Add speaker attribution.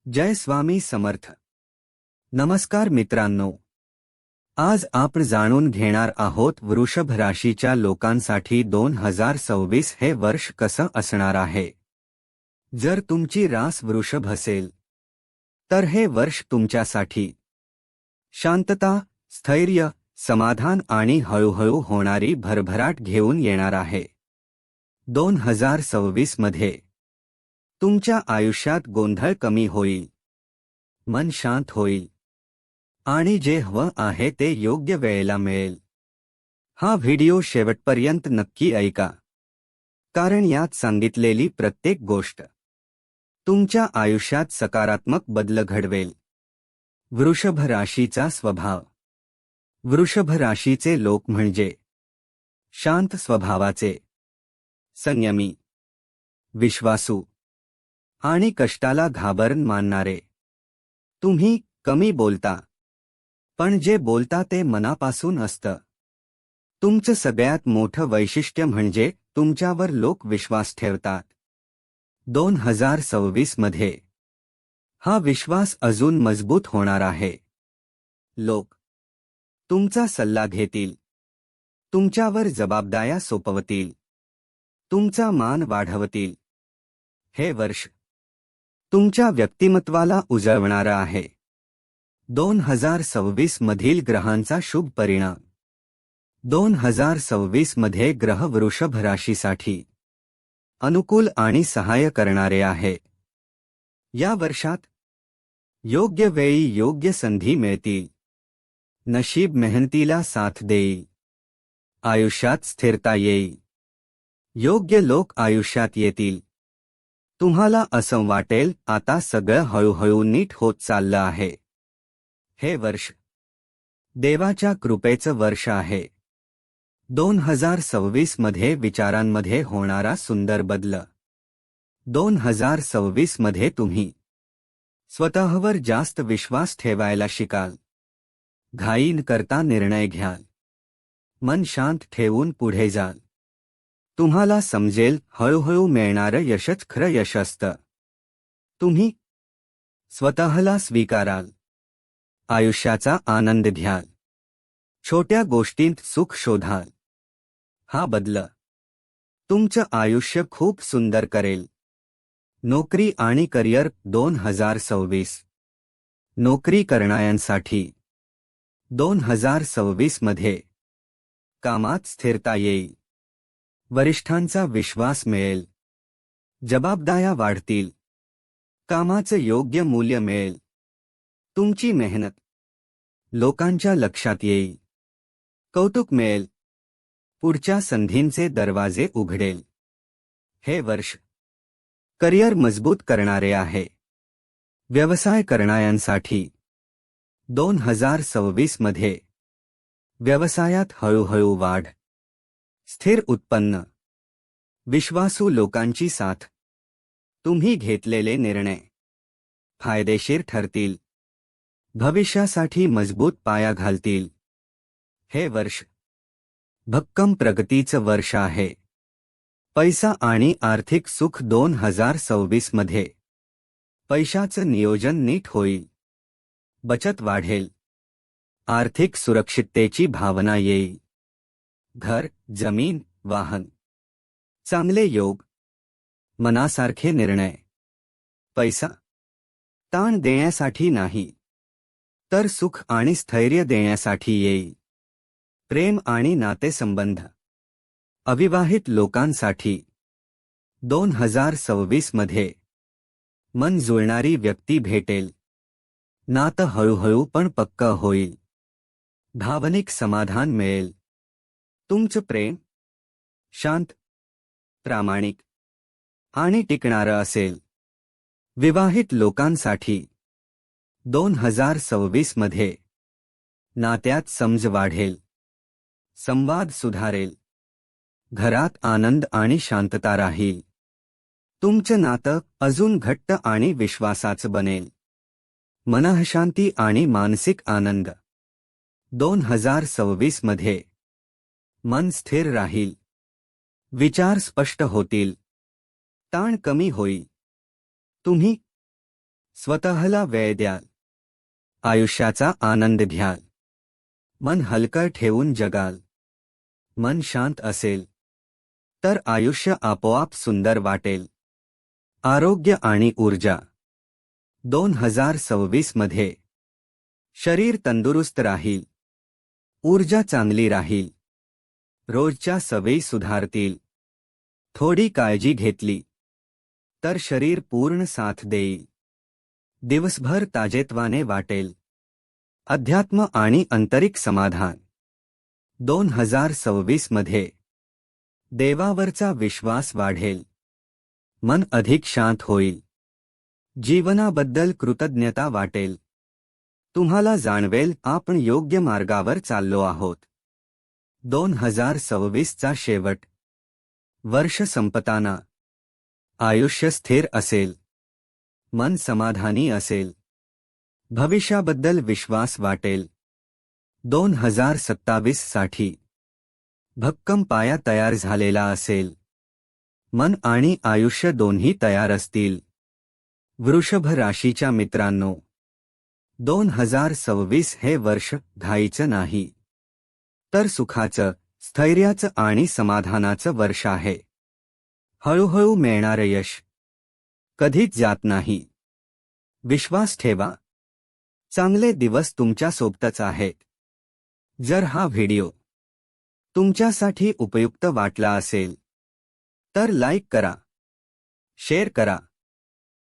Speaker 1: जय स्वामी समर्थ. नमस्कार मित्रांनो. आज आपण जाणून घेणार आहोत वृषभ राशीच्या लोकांसाठी 2026 हे वर्ष कसं असणार आहे. जर तुमची रास वृषभ असेल तर हे वर्ष तुमच्यासाठी शांतता, स्थैर्य, समाधान आणि हळूहळू होणारी भरभराट घेऊन येणार आहे. 2026 मध्ये तुमच्या आयुष्यात गोंधळ कमी होईल, मन शांत होईल आणि जे हवं आहे ते योग्य वेळेला मिळेल. हा व्हिडिओ शेवटपर्यंत नक्की ऐका, कारण यात सांगितलेली प्रत्येक गोष्ट तुमच्या आयुष्यात सकारात्मक बदल घडवेल. वृषभ राशीचा स्वभाव. वृषभ राशीचे लोक म्हणजे शांत स्वभावाचे, संयमी, विश्वासू आणि कष्टाला घाबरून मानणारे. तुम्ही कमी बोलता, पण जे बोलता ते मनापासून असतं. तुमचं सगळ्यात मोठं वैशिष्ट्य म्हणजे तुमच्यावर लोक विश्वास ठेवतात. 2026 मध्ये हा विश्वास अजून मजबूत होणार आहे. लोक तुमचा सल्ला घेतील, तुमच्यावर जबाबदाऱ्या सोपवतील, तुमचा मान वाढवतील. हे वर्ष तुमच्या व्यक्तिमत्वाला उजळवणारा आहे. 2026 मधील ग्रहांचा शुभ परिणाम. 2026 मध्ये ग्रह वृषभ राशीसाठी अनुकूल आणि सहाय्य करणारे आहे. या वर्षात योग्य वेळी योग्य संधी मिळतील. नशीब मेहनतीला साथ देईल. आयुष्यात स्थिरता येईल. योग्य लोक आयुष्यात येतील. तुम्हाला असं वाटेल आता सगळं हळूहळू नीट होत चाललं आहे. हे वर्ष देवाच्या कृपेचं वर्ष आहे. 2026 मध्ये विचारांमध्ये होणारा सुंदर बदल. 2026 मध्ये तुम्ही स्वतःवर जास्त विश्वास ठेवायला शिकाल. घाई न करता निर्णय घ्याल. मन शांत ठेवून पुढे जाल. तुम्हाला समजेल हळूहळू मिळणारं यशच खरं यश असतं. तुम्ही स्वतःला स्वीकाराल. आयुष्याचा आनंद घ्याल. छोट्या गोष्टींत सुख शोधाल. हा बदल तुमचं आयुष्य खूप सुंदर करेल. नोकरी आणि करिअर. 2026 नोकरी करणाऱ्यांसाठी 2026 मध्ये कामात स्थिरता येईल. वरिष्ठांचा विश्वास मिळेल. जबाबदाऱ्या वाढतील. कामाचं योग्य मूल्य मिळेल. तुमची मेहनत लोकांच्या लक्षात येईल. कौतुक मिळेल. पुढच्या संधींचे दरवाजे उघडेल. हे वर्ष करिअर मजबूत करणारे आहे. व्यवसाय करणाऱ्यांसाठी 2026 मध्ये व्यवसायात हळूहळू वाढ, स्थिर उत्पन्न, विश्वासू लोकांची साथ. तुम्ही घेतलेले निर्णय फायदेशीर ठरतील. भविष्यासाठी मजबूत पाया घालतील. हे वर्ष भक्कम प्रगतीचं वर्ष आहे. पैसा आणि आर्थिक सुख. 2026 मध्ये पैशाचं नियोजन नीट होईल. बचत वाढेल. आर्थिक सुरक्षिततेची भावना येईल. घर, जमीन, वाहन, चांगले योग, मनासारखे निर्णय. पैसा ताण देण्यासाठी नाही, तर सुख आणि स्थैर्य देण्यासाठी येईल. प्रेम आणि नातेसंबंध. अविवाहित लोकांसाठी 2026 मध्ये मन जुळणारी व्यक्ती भेटेल. नातं हळूहळू पण पक्कं होईल. भावनिक समाधान मिळेल. तुमचं प्रेम शांत, प्रामाणिक आणि टिकणारं असेल. विवाहित लोकांसाठी 2026 मध्ये नात्यात समज वाढेल. संवाद सुधारेल. घरात आनंद आणि शांतता राहील. तुमचं नातं अजून घट्ट आणि विश्वासाचं बनेल. मनःशांती आणि मानसिक आनंद. 2026 मध्ये मन स्थिर राहील. विचार स्पष्ट होतील. ताण कमी होईल. तुम्ही स्वतःला वेळ द्याल, आयुष्याचा आनंद घ्याल, मन हलकं ठेवून जगाल, मन शांत असेल तर आयुष्य आपोआप सुंदर वाटेल. आरोग्य आणि ऊर्जा. 2026 मध्ये शरीर तंदुरुस्त राहील, ऊर्जा चांगली राहील, रोजच्या सवयी सुधारतील. थोडी काळजी घेतली तर शरीर पूर्ण साथ देईल. दिवसभर ताजेतवाने वाटेल. अध्यात्म आणि आंतरिक समाधान. 2026 मध्ये देवावरचा विश्वास वाढेल, मन अधिक शांत होईल, जीवनाबद्दल कृतज्ञता वाटेल. तुम्हाला जाणवेल आपण योग्य मार्गावर चाललो आहोत. 2026 चा शेवट. वर्ष संपताना आयुष्य स्थिर असेल, मन समाधानी असेल, भविष्याबद्दल विश्वास वाटेल. 2027 साठी भक्कम पाया तयार झालेला असेल, मन आणि आयुष्य दोन्ही तयार असतील. वृषभ राशीच्या मित्रांनो, 2026 हे वर्ष घाईचं नाही, तर सुखाचं, स्थैर्याचं आणि समाधानाचं वर्ष आहे. हळूहळू मिळणारं यश कधीच जात नाही. विश्वास ठेवा, चांगले दिवस तुमच्या सोबतच आहेत. जर हा व्हिडिओ तुमच्यासाठी उपयुक्त वाटला असेल तर लाईक करा, शेअर करा